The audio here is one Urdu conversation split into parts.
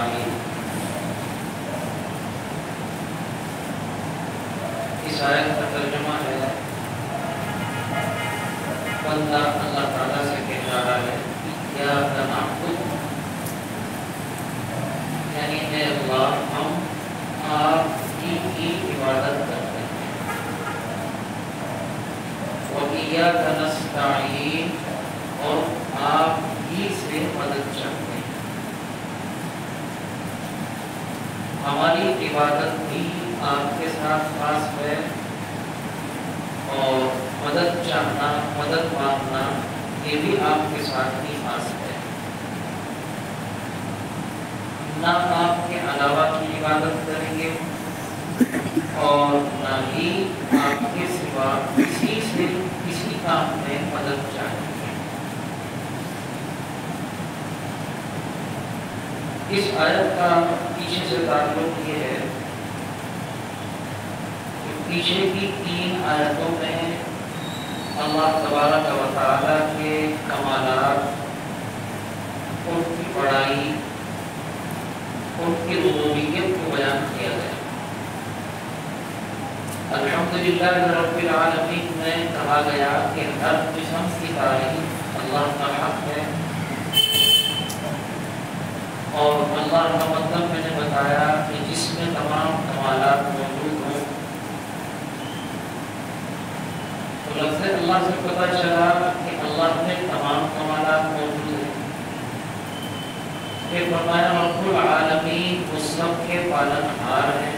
نستعين۔ اس آیت کا ترجمہ ہے بندہ اللہ تعالیٰ سے کہہ رہا ہے ایاک نعبد، یعنی اے اللہ ہم آپ کی عبادت کرتے ہیں، وَإِيَّاكَ نَسْتَعِينُ، اور آپ ہی سے مدد چاہتے ہیں۔ ہماری عبادت بھی آپ کے ساتھ خاص ہے، اور مدد چاہنا، مدد مانگنا، یہ بھی آپ کے ساتھ ہی خاص ہے۔ نہ آپ کے علاوہ کی عبادت کریں گے اور نہ ہی آپ کے سوا کسی سے کسی کام میں مدد چاہیں گے۔ اس آیت کا پیچھے سے تعلق یہ ہے کہ پیچھے کی 3 آیتوں میں اللہ تبارک و تعالیٰ کے کمالات، ان کی بڑائی، ان کی ربوبیت کو بیان کیا گیا۔ الحمدللہ رب العالمین میں کہا گیا کہ ہر قسم کی تعریف اللہ کا حق ہے، اور اللہ کا مطلب میں نے بتایا کہ جس میں تمام کمالات موجود ہوں۔ تو لفظ اللہ سے پتہ چلا کہ اللہ میں تمام کمالات موجود ہیں۔ پھر فرمایا رب العالمین وہ سب کے پالنہار ہیں۔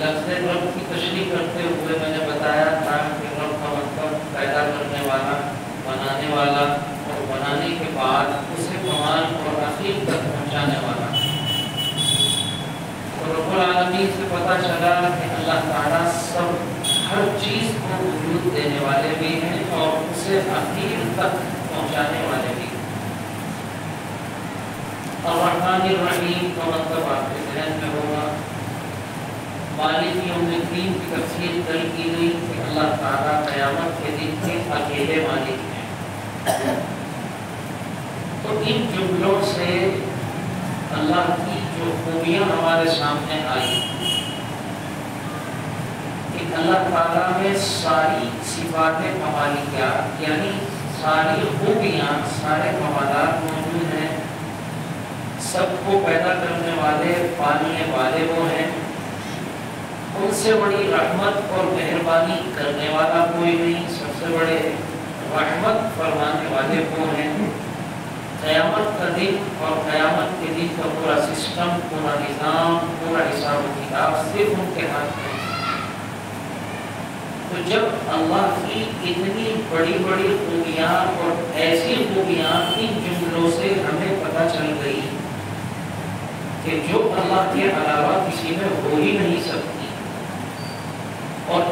لفظ رب کی تشریح کرتے ہوئے میں نے بتایا تھا کہ رب کا مطلب پیدا کرنے والا، بنانے والا، اور بنانے کے بعد اسے کمال اور آخر تک پہنچانے والا۔ اور رب العالمین سے پتہ چلا کہ اللہ تعالیٰ سب ہر چیز کو وجود دینے والے بھی ہیں اور اسے آخر تک پہنچانے والے بھی ہیں۔ الرحمن الرحیم کا مطلب آپ کے ذہن میں ہوگا۔ مالک یوم الدین کی تفسیر کل کی گئی کہ اللہ تعالیٰ قیامت کے دن کے اکیلے مالک ہیں۔ تو ان جملوں سے اللہ کی جو خوبیاں ہمارے سامنے آئی کہ اللہ تعالیٰ میں ساری صفات کمالیات، یعنی ساری خوبیاں، سارے کمالات موجود ہیں۔ سب کو پیدا کرنے والے، پالنے والے وہ ہیں۔ ان سے بڑی رحمت اور مہربانی کرنے والا کوئی نہیں۔ سب سے بڑے رحمت فرمانے والے وہ ہیں۔ قیامت کا دن اور قیامت کے دن کا پورا سسٹم، پورا نظام، پورا حساب و کتاب صرف ان کے ہاتھ میں۔ تو جب اللہ کی اتنی بڑی بڑی خوبیاں اور ایسی خوبیاں ان جملوں سے ہمیں پتہ چل گئی کہ جو اللہ کے علاوہ کسی میں ہو ہی نہیں سکتی، اور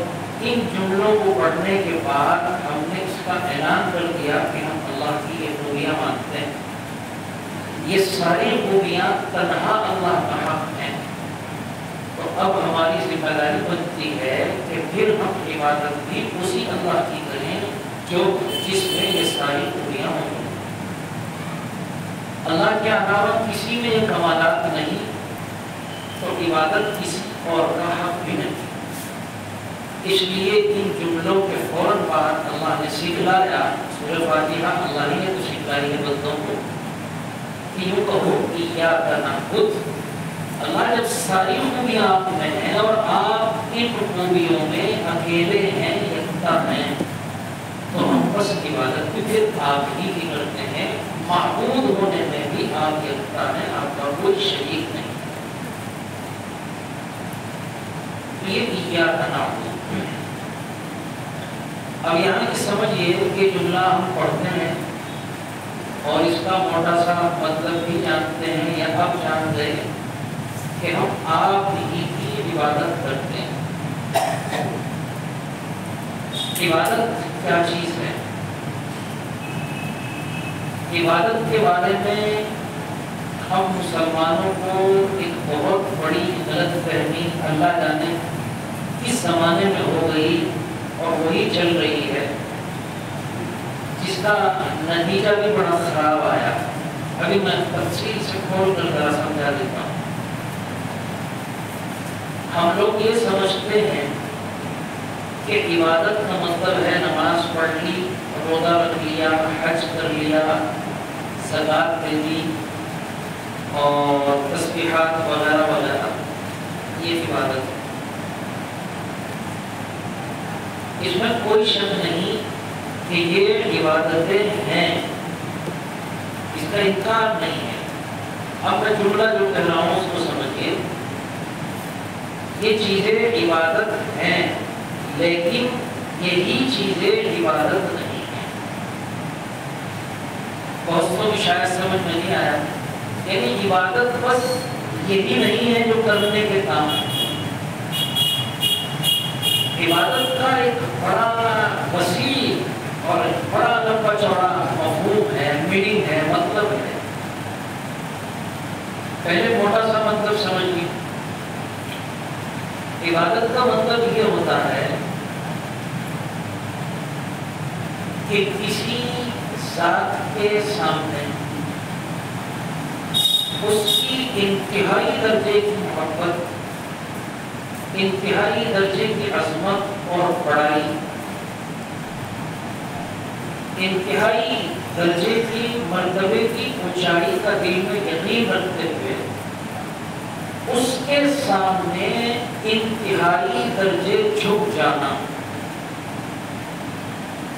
ان جملوں کو پڑھنے کے بعد ہم نے اس کا اعلان کر دیا کہ ہم اللہ کی یہ خوبیاں مانتے ہیں۔ یہ ساری خوبیاں تنہا اللہ کا حق ہیں۔ تو اب ہماری ذمہ داری بنتی ہے کہ پھر ہم عبادت بھی اسی اللہ کی کریں جو جس میں یہ ساری خوبیاں موجود ہیں۔ اللہ کے علاوہ کسی میں یہ کمالات نہیں، تو عبادت کسی اور کا حق بھی نہیں۔ اس لیے ان جملوں کے فوراً بعد اللہ نے سکھلایا، سورہ فاتحہ اللہ ہی نے تو سکھلائی ہے بندوں کو کہ یوں کہو ایاک نعبد۔ اللہ جب ساری خوبیاں آپ میں ہیں اور آپ ان خوبیوں میں اکیلے ہیں، یکتا ہیں، تو ہم بس عبادت بھی پھر آپ ہی کی کرتے ہیں۔ معبود ہونے میں بھی آپ یکتا ہیں، آپ کا کوئی شریک نہیں۔ یہ ایاک نعبد۔ اب یہاں کی سمجھیے کہ جملہ ہم پڑھتے ہیں اور اس کا موٹا سا مطلب بھی جانتے ہیں، یا اب جان گئے کہ ہم آپ ہی کی عبادت کرتے ہیں۔ عبادت کیا چیز ہے؟ عبادت کے بارے میں ہم مسلمانوں کو ایک بہت بڑی غلط فہمی اللہ جانے کس زمانے میں ہو گئی اور وہی چل رہی ہے، جس کا نتیجہ بھی بڑا خراب آیا۔ ابھی میں تفصیل سے کھول کر ذرا سمجھا دیتا ہوں. ہم لوگ یہ سمجھتے ہیں کہ عبادت کا مطلب ہے نماز پڑھ لی، روزہ رکھ لیا، حج کر لیا، زکات دے دی اور تسبیحات وغیرہ وغیرہ، یہ عبادت ہے. اس میں کوئی شک نہیں کہ یہ عبادتیں ہیں، اس کا انکار نہیں ہے. اب میں جملہ جو کہہ رہا ہوں اس کو سمجھیے. یہ چیزیں عبادت ہیں لیکن یہی چیزیں عبادت نہیں ہیں. بہتوں کی شاید سمجھ میں نہیں آیا. یعنی عبادت بس یہی نہیں ہے جو کرنے کے کام ہے. عبادت کا ایک بڑا وسیع اور بڑا لمبا چوڑا مفہوم ہے، میننگ ہے، مطلب ہے. پہلے موٹا سا مطلب سمجھیے. عبادت کا مطلب یہ ہوتا ہے کہ کسی ذات کے سامنے اس کی انتہائی درجے کی محبت، انتہائی درجے کی عظمت اور بڑائی، انتہائی درجے کی مرتبے کی اونچائی کا دل میں یقین رکھتے ہوئے اس کے سامنے انتہائی درجے جھک جانا.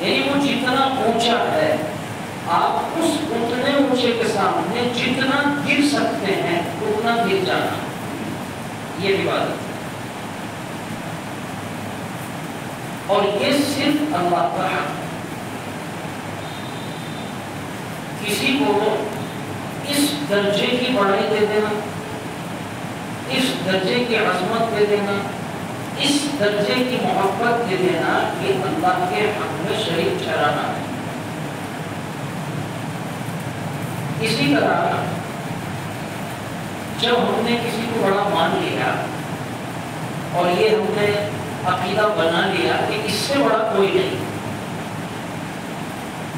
یعنی وہ جتنا اونچا ہے آپ اس اتنے اونچے کے سامنے جتنا گر سکتے ہیں اتنا گر جانا، یہ عبادت ہے. اور یہ صرف اللہ کا حق ہے. کسی کو اس درجے کی بڑائی دے دینا، اس درجے کی عظمت دے دینا، اس درجے کی محبت دے دینا، یہ اللہ کے حق میں شریک ٹھہرانا ہے. اسی طرح جب ہم نے کسی کو بڑا مان لیا اور یہ ہم نے عقیدہ بنا لیا کہ اس سے بڑا کوئی نہیں،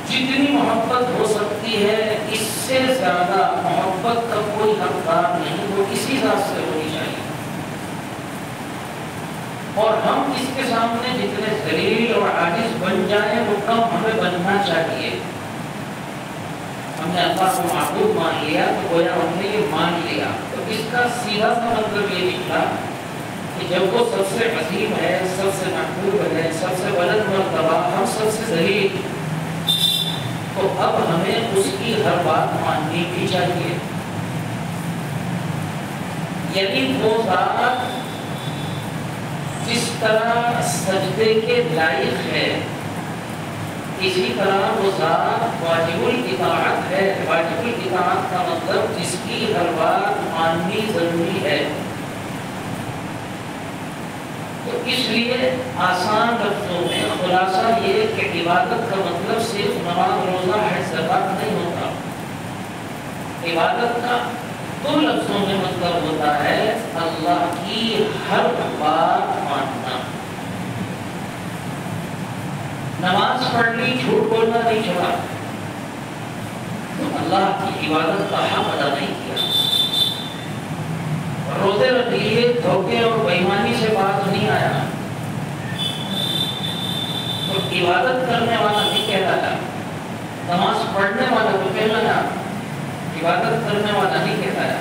جتنی محبت ہو سکتی ہے اس سے زیادہ محبت کا کوئی حقدار نہیں، وہ اسی ذات سے ہونی چاہیے. اور ہم اس کے سامنے جتنے ذلیل اور عاجز بن جائیں وہ کم ہمیں بننا چاہیے. ہم نے اللہ کو معبود مان لیا تو گویا ہم نے یہ مان لیا. تو اس کا سیدھا سا مطلب یہ نکلا کہ جب وہ سب سے عظیم ہے، سب سے محبوب ہے، سب سے بلند مرتبہ، ہم سب سے ذلیل، تو اب ہمیں اس کی ہر بات ماننی بھی چاہیے. یعنی وہ ذات جس طرح سجدے کے لائق ہے اسی طرح وہ ذات واجب الاطاعت ہے. واجب الاطاعت کا مطلب جس کی ہر بات ماننی ضروری ہے. تو اس لیے آسان لفظوں میں خلاصہ یہ کہ عبادت کا مطلب صرف نماز، روزہ، حج، زکات نہیں ہوتا. عبادت کا دو لفظوں میں مطلب ہوتا ہے اللہ کی ہر بات ماننا. نماز پڑھ لی، جھوٹ بولنا نہیں چھوڑا، تو اللہ کی عبادت کا حق ادا نہیں کیا. روزے رکھ لیے، دھوکے اور بےایمانی سے بات نہیں آیا، تو عبادت کرنے والا نہیں کہلایا. نماز پڑھنے والا تو کہلایا، عبادت کرنے والا نہیں کہلایا.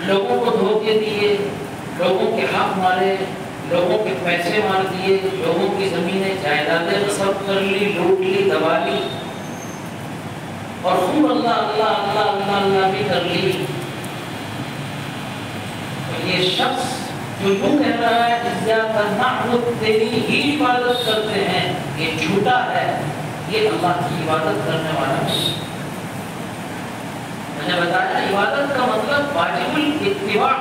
لوگوں کو دھوکے دیے، لوگوں کے حق مارے، لوگوں کے پیسے مار دیے، لوگوں کی زمینیں جائیدادیں غصب کر لی، لوٹ لی، دبا لی، اور خوب اللہ اللہ اللہ اللہ اللہ بھی کر لی. تو یہ شخص جو یوں کہہ رہا ہے اِیَّاکَ نَعْبُدُ، تیری ہی عبادت کرتے ہیں، یہ جھوٹا ہے، یہ اللہ کی عبادت کرنے والا نہیں. میں نے بتایا عبادت کا مطلب واجب الاتباع،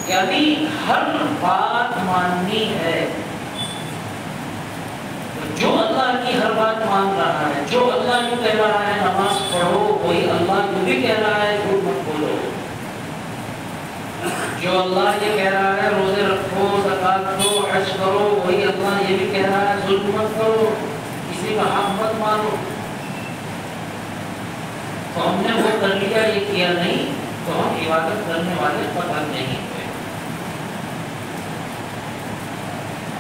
یعنی ہر بات ماننی ہے. جو اللہ کی ہر بات مان رہا ہے، جو اللہ یوں کہہ رہا ہے نماز پڑھو، وہی اللہ یوں بھی کہہ رہا ہے جھوٹ مت بولو. جو اللہ یہ کہہ رہا ہے روزے رکھو، زکات دو، حج کرو، وہی اللہ یہ بھی کہہ رہا ہے ظلم مت کرو، کسی کا حق مت مانو. تو ہم نے وہ کر لیا یہ کیا نہیں تو ہم عبادت کرنے والے پتہ نہیں ہوئے۔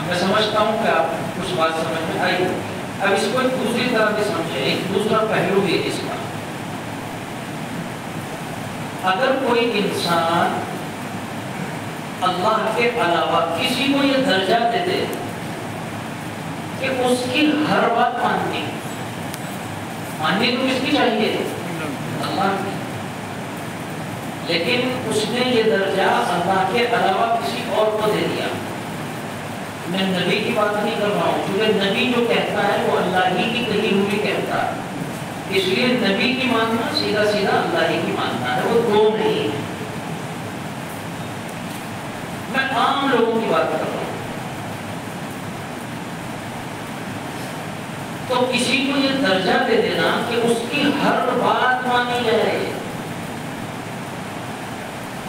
میں سمجھتا ہوں کہ آپ کچھ بات سمجھ میں آئی ہوگی۔ اب اس کو ایک دوسری طرح بھی سمجھے، ایک دوسرا پہلو بھی اس کا۔ اگر کوئی انسان اللہ کے علاوہ کسی کو یہ درجہ دے دے کہ اس کی ہر بات ماننی تو کس کی چاہیے؟ اللہ کی، لیکن اس نے یہ درجہ اللہ کے علاوہ کسی اور کو دے دیا۔ میں نبی کی بات نہیں کر رہا ہوں، کیونکہ نبی جو کہتا ہے وہ اللہ ہی کی کہی ہوئی کہتا ہے، اس لیے نبی کی ماننا سیدھا سیدھا اللہ ہی کی ماننا ہے، وہ دو نہیں ہے۔ میں عام لوگوں کی بات کر رہا ہوں۔ تو کسی کو یہ درجہ دے دینا کہ اس کی ہر بات مانی جائے،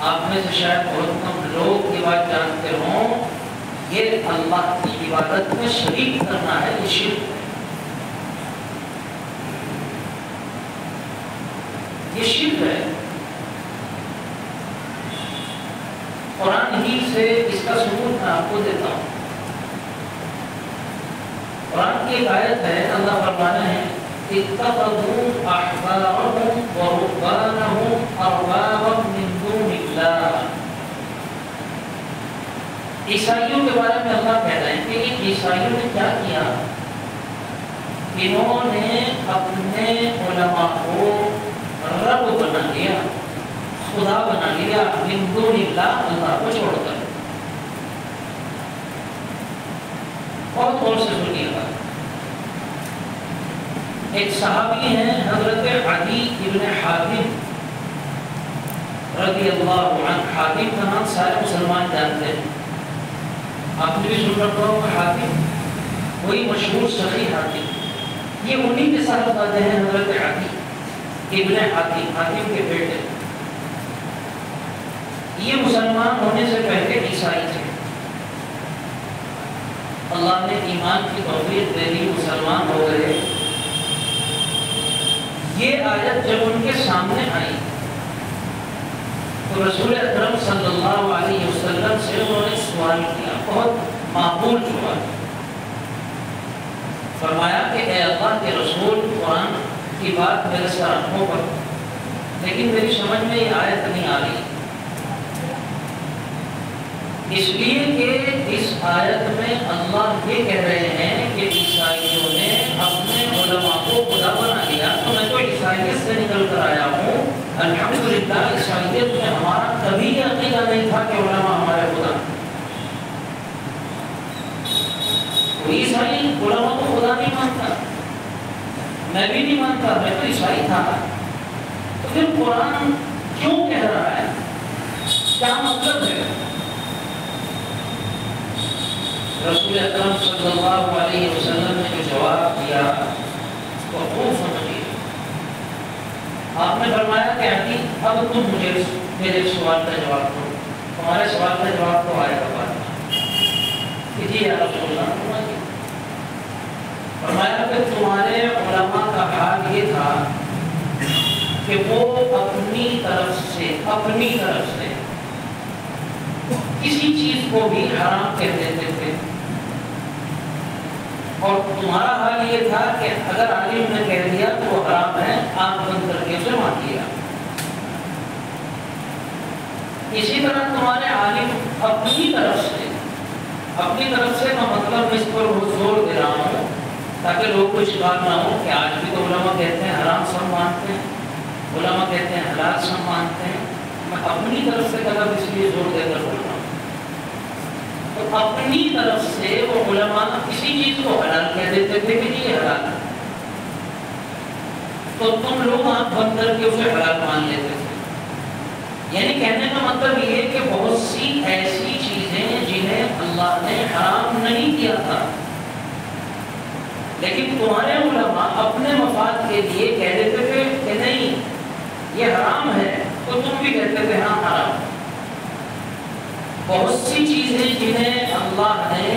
آپ میں سے شاید بہت کم لوگ یہ بات جانتے ہوں، یہ اللہ کی عبادت میں شریک کرنا ہے، یہ شرک ہے، یہ شرک ہے۔ قرآن ہی سے اس کا ثبوت میں آپ کو دیتا ہوں۔ قرآن کی ایک آیت ہے، اللہ فرمانا ہے اتخذوا احبارهم ورهبانهم اربابا من دون اللہ۔ عیسائیوں کے بارے میں اللہ کہہ رہے ہیں کہ ان عیسائیوں نے کیا کیا، انہوں نے اپنے علماء کو رب بنا لیا، خدا بنا لیا، من دون اللہ، اللہ کو چھوڑ کر۔ بہت غور سے سنیے گا، ایک صحابی ہیں حضرت عدی ابن حاتم رضی اللہ عنہ۔ حاتم کا نام سارے مسلمان جانتے ہیں، آپ نے بھی سن رکھا ہوگا حاتم، وہی مشہور سخی حاتم، یہ انہی کے صاحبزادے ہیں حضرت عدی ابن حاتم، حاتم کے بیٹے۔ یہ مسلمان ہونے سے پہلے عیسائی تھے، اللہ نے ایمان کی توفیق دے دی، مسلمان ہو گئے۔ یہ آیت جب ان کے سامنے آئی تو رسول اکرم صلی اللہ علیہ وسلم سے انہوں نے سوال کیا، بہت معقول سوال، فرمایا کہ اے اللہ کے رسول، قرآن کی بات میرے سر آنکھوں پر، لیکن میری سمجھ میں یہ آیت نہیں آ رہی، اس لیے کہ اس آیت میں اللہ یہ کہہ رہے ہیں کہ عیسائیوں نے اپنے علماء کو خدا بنا لیا، تو میں تو عیسائیت سے نکل کر آیا ہوں، الحمدللہ عیسائیت میں ہمارا کبھی عقیدہ نہیں تھا کہ علماء ہمارے خدا، کوئی عیسائی علماء کو خدا نہیں مانتا، میں بھی نہیں مانتا، میں تو عیسائی تھا۔ تو پھر قرآن کیوں کہہ رہا ہے، کیا مطلب ہے؟ رسول اکرم صلی اللہ علیہ وسلم نے جو جواب دیا تو خوب سمجھیے۔ آپ نے فرمایا کہ عدی اب تم مجھے میرے سوال کا جواب دو، تمہارے سوال کا جواب تو آئے گا بعد میں کہ جی یا رسول اللہ، فرمایا کہ تمہارے علماء کا حال یہ تھا کہ وہ اپنی طرف سے کسی چیز کو بھی حرام کہہ دیتے تھے، اور تمہارا حال یہ تھا کہ اگر عالم نے کہہ دیا تو وہ حرام ہے، آنکھ بند کر کے اسے مان لیا۔ اسی طرح تمہارے عالم اپنی طرف سے کا مطلب اس پر زور دے رہا ہوں تاکہ لوگ کو شکار نہ ہو کہ آج بھی تو علماء کہتے ہیں حرام سب مانتے ہیں، علماء کہتے ہیں حلال سب مانتے ہیں، میں اپنی طرف سے قدم اس لیے زور دے کر بول رہا ہوں۔ تو اپنی طرف سے وہ علماء کسی چیز کو حلال کہہ دیتے تھے کہ یہ حلال ہے، تو تم لوگ آنکھ بند کر کے اسے حلال مان لیتے تھے۔ یعنی کہنے کا مطلب یہ ہے کہ بہت سی ایسی چیزیں جنہیں اللہ نے حرام نہیں کیا تھا، لیکن تمہارے علماء اپنے مفاد کے لیے کہہ دیتے تھے کہ نہیں یہ حرام ہے، تو تم بھی کہتے تھے ہاں حرام۔ بہت سی چیزیں جنہیں اللہ نے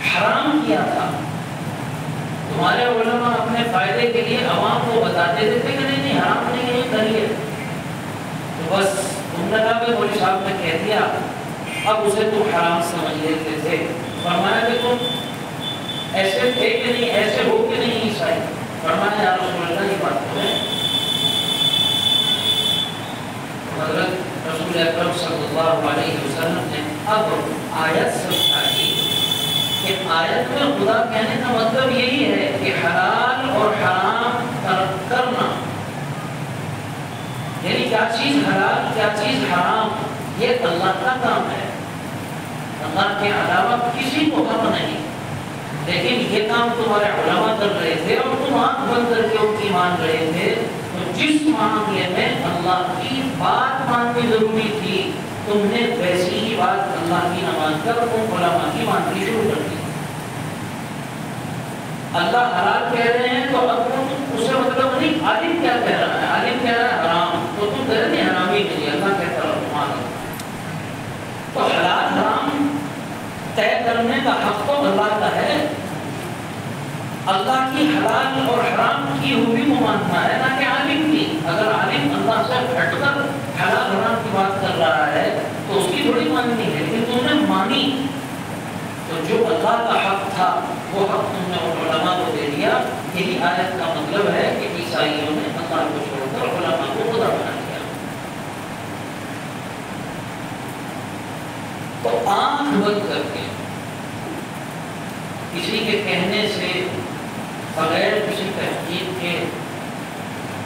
حرام کیا تھا تمہارے علماء اپنے فائدے کے لیے عوام کو بتاتے تھے کہ نہیں حرام نہیں ہے کریے، تو بس تم نے کہا کہ مولوی صاحب نے کہہ دیا اب اسے تم حرام سمجھ لیتے تھے. فرمایا کہ تم ایسے تھے کہ نہیں، ایسے ہو کہ نہیں عیسائی؟ فرمایا یا رسول اللہ یہ بات تو ہے. حضرت رسول اکرم صلی اللہ علیہ وسلم نے اب آیت سمجھائی کہ آیت میں خدا کہنے کا مطلب یہی ہے کہ حلال اور حرام ترک کرنا، یعنی کیا چیز حلال کیا چیز حرام یہ اللہ کا کام ہے، اللہ کے علاوہ کسی کو حق نہیں. لیکن یہ کام تمہارے علماء کر رہے تھے اور تم آنکھ بند کر کے ان کی مان رہے تھے. تو جس معاملے میں اللہ کی بات ماننی ضروری تھی تم نے ویسی ہی بات اللہ کی نہ مان کر تم علماء کی ماننی شروع کر دی. اللہ حلال کہہ رہے ہیں تو اب تم اسے مطلب نہیں عالم کیا کہہ رہا ہے، عالم کہہ رہا ہے حرام تو تم کہہ رہے ہیں حرام ہی نہیں، اللہ کہتا ہے تمہارا. تو حلال حرام طے کرنے کا حق تو اللہ کا ہے. اللہ کی حلال اور حرام کی ہوئی کو ماننا ہے نہ کہ عالم کی. اگر عالم اللہ سے ہٹ کر حلال حرام کی بات کر رہا ہے تو اس کی تھوڑی ماننی ہے، لیکن تم نے مانی تو جو اللہ کا حق تھا وہ حق تم نے ان علماء کو دے دیا. یہی آیت کا مطلب ہے کہ عیسائیوں نے اللہ کو چھوڑ کر علماء کو خدا بنا دیا. تو آنکھ بند کر کے کسی کے کہنے سے بغیر کسی تحقیق کے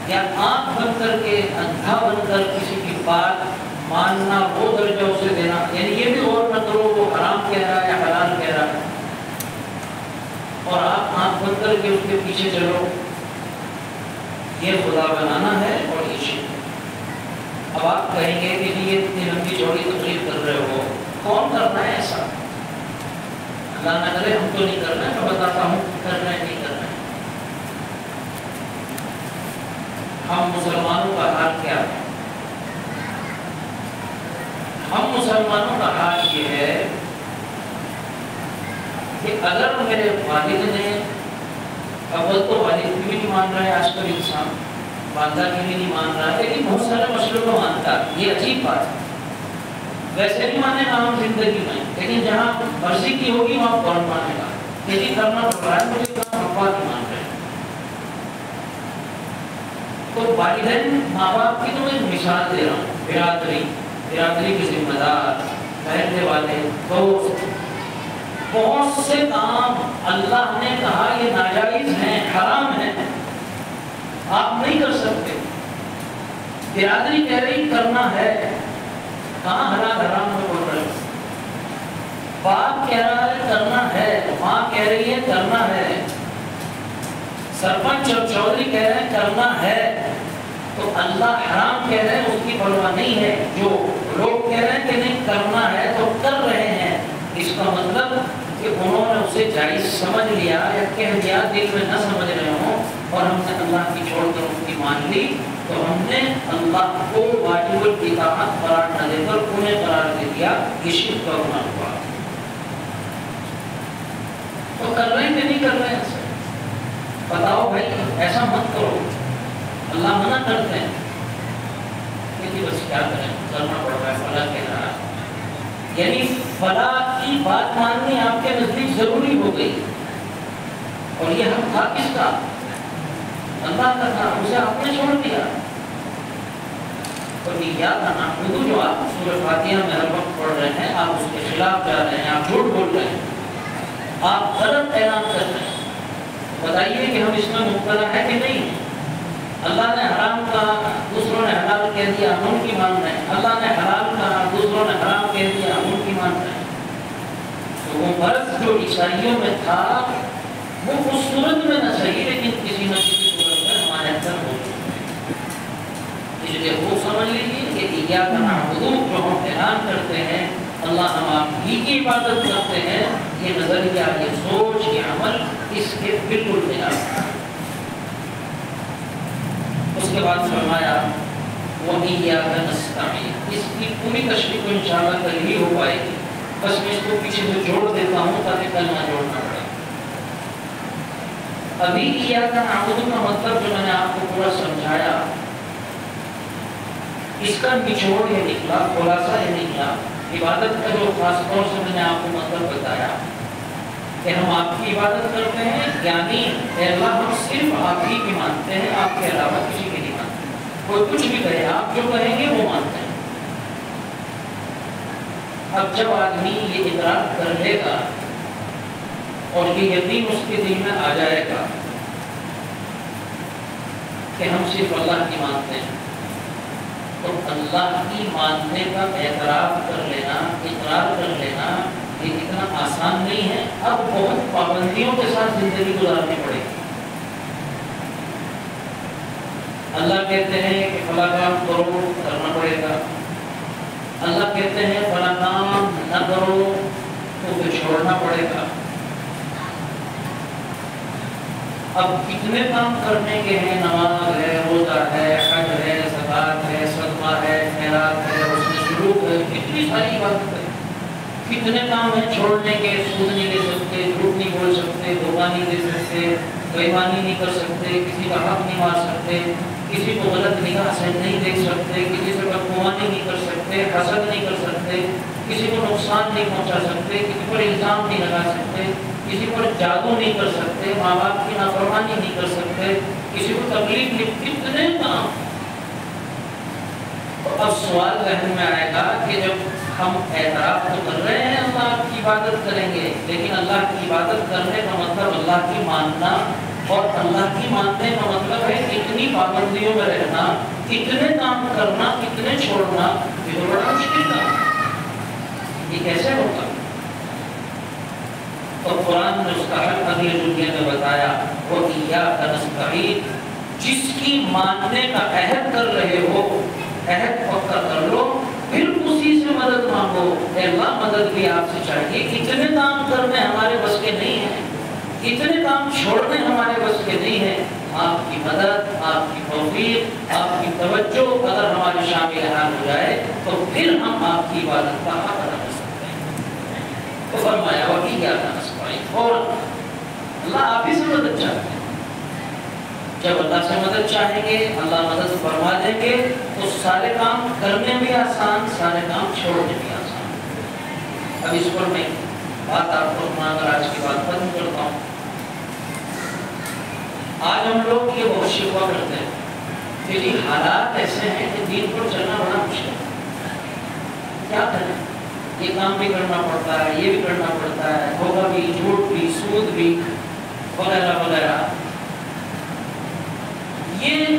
یا آنکھ بند کر کے اندھا بن کر کسی کی بات ماننا وہ درجہ اسے دینا، یعنی یہ بھی غور نہ کرو وہ حرام کہہ رہا ہے یا حلال کہہ رہا ہے اور آپ آنکھ بند کر کے اس کے پیچھے چلو، یہ خدا بنانا ہے اور یہ شرک ہے. اب آپ کہیں گے کہ یہ اتنی لمبی چوڑی تقریر کر رہے ہو، کون کرنا ہے ایسا؟ اللہ نہ کرے ہم تو نہیں کرنا ہے، میں بتاتا ہوں کرنا ہے نہیں کرنا ہے. ہم مسلمانوں کا حال کیا ہے؟ ہم مسلمانوں کا حال یہ ہے کہ اگر میرے والد نے، اول تو والد کی بھی نہیں مان رہا ہے آج کل انسان، والدہ کی بھی نہیں مان رہا ہے، لیکن بہت سارے مسئلوں کو مانتا ہے. یہ عجیب بات ہے، ویسے نہیں مانے گا ہم زندگی میں، لیکن جہاں مرضی کی ہوگی وہاں کون مانے گا. لیکن کرنا پڑ رہا ہے مجھے کہاں افواہ نہیں مان رہے. تو والدین ماں باپ کی تو میں مثال دے رہا ہوں. برادری کے ذمہ دار، پہلے والے، دوست، بہت سے کام اللہ نے کہا یہ ناجائز ہیں، حرام ہیں، آپ نہیں کر سکتے. برادری کہہ رہی کرنا ہے، کہاں حلال حرام میں بول رہے ہیں. باپ کہہ رہا ہے کرنا ہے، ماں کہہ رہی ہے کرنا ہے، سرپنچ اور چودھری کہہ رہے ہیں کرنا ہے. تو اللہ حرام کہہ رہے ہیں اس کی پرواہ نہیں ہے. جو لوگ کہہ رہے ہیں کہ نہیں کرنا ہے تو کر رہے ہیں، اس کا مطلب کہ انہوں نے اسے جائز سمجھ لیا یا کہہ دیا، دل میں نہ سمجھ رہے ہوں اور ہم نے اللہ کی چھوڑ کر اس کی مان لی تو ہم نے اللہ کو واجب الاطاعت قرار نہ دے کر انہیں قرار دے دیا. یہ شرک کا گناہ ہوا. تو کر رہے ہیں کہ نہیں کر رہے ہیں؟ بتاؤ بھائی ایسا مت کرو، اللہ منع کرتے ہیں. لیکن بس کیا کریں، کرنا پڑ رہا ہے، فلاں کہہ رہا ہے. یعنی فلاں کی بات ماننی آپ کے نزدیک ضروری ہو گئی اور یہ حق تھا کس کا؟ اللہ کا تھا، اسے آپ نے چھوڑ دیا. اور ایاک نعبد جو آپ سورہ فاتحہ میں ہر وقت پڑھ رہے ہیں، آپ اس کے خلاف جا رہے ہیں، آپ جھوٹ بول رہے ہیں، آپ غلط اعلان کر رہے ہیں. بتائیے کہ ہم اس میں مبتلا ہے کہ نہیں؟ اللہ نے حرام کہا، دوسروں نے حلال کہہ دیا، ہم ان کی مان رہے ہیں. اللہ نے حلال کہا، دوسروں نے حرام کہہ دیا، ہم ان کی مان رہے ہیں. تو وہ مرض جو عیسائیوں میں تھا وہ اس صورت میں نہ صحیح لیکن کسی نہ کسی صورت میں ہمارے اندر ہو چکے. اس لیے وہ سمجھ لیجیے کہ ایاک نعبد جو ہم اعلان کرتے ہیں اللہ ہم آپ ہی کی عبادت کرتے ہیں، یہ نظریہ، یہ سوچ، یہ عمل اس کے بالکل خلاف. اس کے بعد فرمایا وَإِيَّاكَ نَسْتَعِينُ. اس کی پوری تشریح کو انشاءاللہ کل ہی ہو پائے گی، بس میں اس کو پیچھے سے جوڑ دیتا ہوں تاکہ کل نہ جوڑنا پڑے. ابھی ایاک نعبد کا مطلب جو میں نے آپ کو پورا سمجھایا، اس کا نچوڑ یہ نکلا، خلاصہ یہ نکلا، عبادت کا جو خاص طور سے میں نے آپ کو مطلب بتایا کہ ہم آپ کی عبادت کرتے ہیں، یعنی اے اللہ ہم صرف آپ ہی کی مانتے ہیں، آپ کے علاوہ کسی کی نہیں مانتے، کوئی کچھ بھی کہے آپ جو کہیں گے وہ مانتے ہیں۔ اب جب آدمی یہ اقرار کر لے گا اور یہ یقین اس کے دل میں آ جائے گا کہ ہم صرف اللہ کی مانتے ہیں، تو اللہ کی ماننے کا اعتراف کر لینا، اقرار کر لینا یہ اتنا آسان نہیں ہے، اب بہت پابندیوں کے ساتھ زندگی گزارنی پڑے گی۔ اللہ کہتے ہیں کہ فلاں کام کرو، کرنا پڑے گا، اللہ کہتے ہیں فلاں کام نہ کرو تو پھر چھوڑنا پڑے گا۔ اب کتنے کام کرنے کے ہیں، نماز ہے، روزہ ہے، حج ہے، زکوٰۃ ہے، صدقہ ہے، خیرات ہے، اس میں سلوک ہے، کتنی ساری باتیں ہیں، کتنے کام ہیں چھوڑنے کے، سود نہیں لے سکتے، جھوٹ نہیں بول سکتے، دھوکہ نہیں دے سکتے، بے ایمانی نہیں کر سکتے، کسی کا حق نہیں مار سکتے، کسی کو غلط نگاہ سے نہیں دیکھ سکتے، کسی سے بدگمانی نہیں کر سکتے، حسد نہیں کر سکتے، کسی کو نقصان نہیں پہنچا سکتے، کسی پر الزام نہیں لگا سکتے، کسی پر جادو نہیں کر سکتے، ماں باپ کی نافرمانی نہیں کر سکتے، کسی کو تکلیف نہیں، کتنے کام۔ تو اب سوال ذہن میں آئے گا کہ جب ہم اعتراف تو کر رہے ہیں اللہ کی عبادت کریں گے، لیکن اللہ کی عبادت کرنے کا مطلب اللہ کی ماننا، اور اللہ کی ماننے کا مطلب ہے اتنی پابندیوں میں رہنا، اتنے کام کرنا، اتنے چھوڑنا، یہ تو بڑا مشکل کام ہے، یہ کیسے ہوگا؟ تو قرآن نے اس کا حل اگلے دنیا میں بتایا، وہ ایاک نستعین، جس کی ماننے کا عہد کر رہے ہو، عہد پکا کر لو، پھر اسی سے مدد مانگو۔ اے اللہ مدد بھی آپ سے چاہیے، اتنے کام کرنے ہمارے بس کے نہیں ہیں، اتنے کام چھوڑنے ہمارے بس کے نہیں ہیں، آپ کی مدد، آپ کی توفیق، آپ کی توجہ اگر ہمارے شامل حال ہو جائے تو پھر ہم آپ کی عبادت کا حق ادا کر سکتے ہیں۔ تو فرمایا وَإِيَّاكَ نَسْتَعِينُ، اور اللہ آپ ہی سے مدد چاہتے ہیں۔ جب اللہ سے مدد چاہیں گے، اللہ مدد فرما دیں گے، تو سارے کام کرنے بھی آسان، سارے کام چھوڑنے بھی آسان۔ اب اس پر میں بات آپ کو اگر آج کی بات ختم کرتا ہوں۔ آج ہم لوگ یہ بہت شکوہ کرتے ہیں کہ جی حالات ایسے ہیں کہ دین پر چلنا بڑا مشکل ہے، کیا کریں، یہ کام بھی کرنا پڑتا ہے، یہ بھی کرنا پڑتا ہے، دھوکہ بھی، جھوٹ بھی، سود بھی، وغیرہ وغیرہ۔ یہ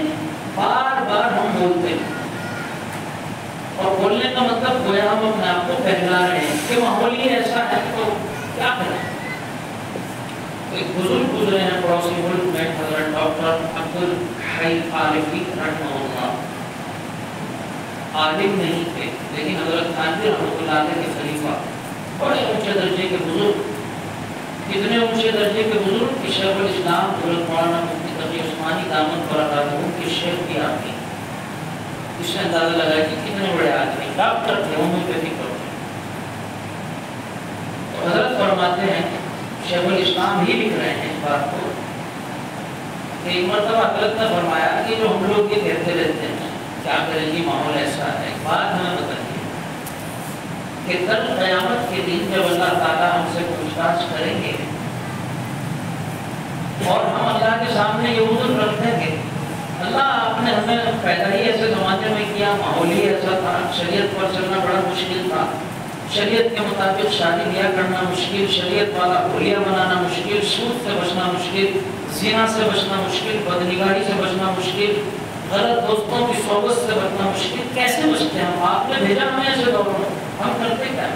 بار بار ہم بولتے ہیں، اور بولنے کا مطلب گویا ہم اپنے آپ کو پہلا رہے ہیں کہ ماحول ہی ایسا ہے تو کیا کریں۔ ایک بزرگ گزرے ہیں پڑوسی ملک میں، حضرت ڈاکٹر عبدالحی عارفی رحمہ اللہ، عالم نہیں تھے لیکن حضرت تھانوی رحمۃ اللہ علیہ کے خلیفہ، بڑے اونچے درجے کے بزرگ، اتنے اونچے درجے کے بزرگ کہ شیخ الاسلام حضرت مولانا مفتی تقی عثمانی دامت برکاتہ کے شیخ بھی آتے ہیں۔ اس نے اندازہ لگا کہ کتنے بڑے آدمی، ڈاکٹر تھے، ہومیوپیتھی کرتے۔ تو حضرت فرماتے ہیں، شیخ الاسلام ہی لکھ رہے ہیں اس بات کو، کہ ایک مرتبہ حضرت نے فرمایا کہ جو ہم لوگ یہ کہتے رہتے ہیں کیا کریں جی ماحول ایسا ہے، بات ہمیں بتائیے کہ کل قیامت کے دن جب اللہ تعالیٰ ہم سے پوچھ تاچھ کریں گے اور ہم اللہ کے سامنے یہ عذر رکھ دیں گے، اللہ آپ نے ہمیں پیدا ہی ایسے زمانے میں کیا، ماحول ہی ایسا تھا، شریعت پر چلنا بڑا مشکل تھا، شریعت کے مطابق شادی بیاہ کرنا مشکل، شریعت والا حلیہ بنانا مشکل، سود سے بچنا مشکل، زنا سے بچنا مشکل، بدنگاہی سے بچنا مشکل، غلط دوستوں کی صحبت سے بچنا مشکل، کیسے بچتے ہیں ہم؟ آپ نے بھیجا ہمیں ایسے دور میں، ہم کرتے کیا؟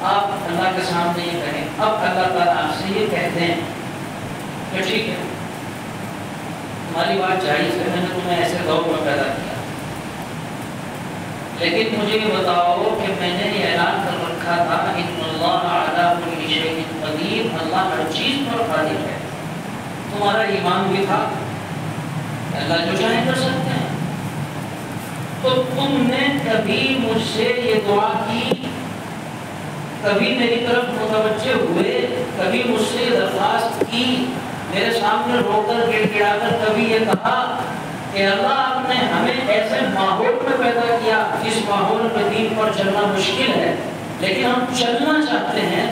آپ اللہ کے سامنے یہ کہیں، اب اللہ تعالیٰ آپ سے یہ کہتے ہیں کہ ٹھیک ہے تمہاری بات جائز ہے، میں نے تمہیں ایسے دور میں پیدا کیا، لیکن مجھے یہ بتاؤ کہ میں نے یہ اعلان کر رکھا تھا ان اللہ علی کل شیء قدیر، اللہ ہر چیز پر قادر ہے، تمہارا ایمان بھی تھا اللہ جو چاہے کر سکتے ہیں، تو تم نے کبھی مجھ سے یہ دعا کی کبھی میری طرف متوجہ ہوئے، کبھی مجھ سے درخواست کی، میرے سامنے رو کر گڑ گڑا کر کبھی یہ کہا کہ اللہ آپ نے ہمیں ایسے ماحول میں پیدا کیا جس ماحول میں دین پر چلنا مشکل ہے، لیکن ہم چلنا چاہتے ہیں،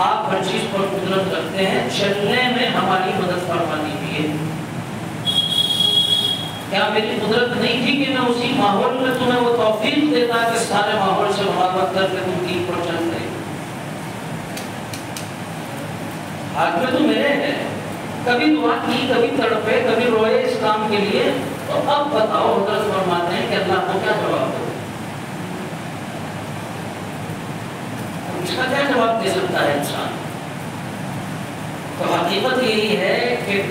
آپ ہر چیز پر قدرت رکھتے ہیں، چلنے میں ہماری مدد فرما دیجیے۔ کیا میری قدرت نہیں تھی کہ میں اسی ماحول میں تمہیں وہ توفیق دیتا کہ سارے ماحول سے مراقبت کر کے تم دین پر چل گئے؟ ہاتھ میں تو میرے ہے، کبھی دعا کی، کبھی تڑپے، کبھی روئے اس کام کے لیے، تو اب بتاؤ حضرت فرماتے ہیں کہ اللہ کو کیا جواب دو؟ اس کا کیا جواب دے سکتا ہے انسان؟ تو حقیقت یہی ہے کہ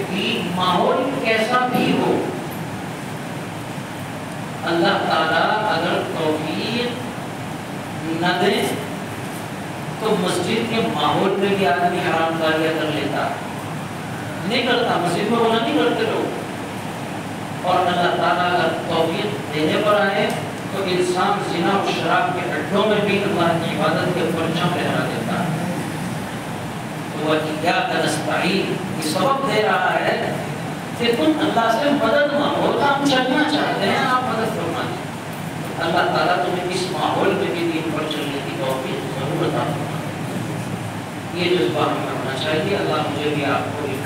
ماحول کیسا بھی ہو، اللہ تعالیٰ اگر توفیق نہ دے تو مسجد کے ماحول میں بھی آدمی حرام کاریاں کر لیتا، نہیں کرتا، مسجد میں ہونا نہیں کرتے لوگ، اور اللہ تعالیٰ اگر توفیق دینے پر آئے تو انسان زنا و شراب کے اڈوں میں بھی اللہ کی عبادت کے پرچم لہرا دیتا ہے۔ تو وہ ایاک نستعین یہ سبب دے رہا ہے کہ تم اللہ سے مدد مانگو، ہم چلنا چاہتے ہیں، آپ مدد فرمائیں، اللہ تعالیٰ تمہیں اس ماحول میں بھی دین پر چلنے کی توفیق ضرور عطا فرمائے۔ یہ جذبہ ہمیں ہونا چاہیے۔ اللہ مجھے بھی آپ کو بھی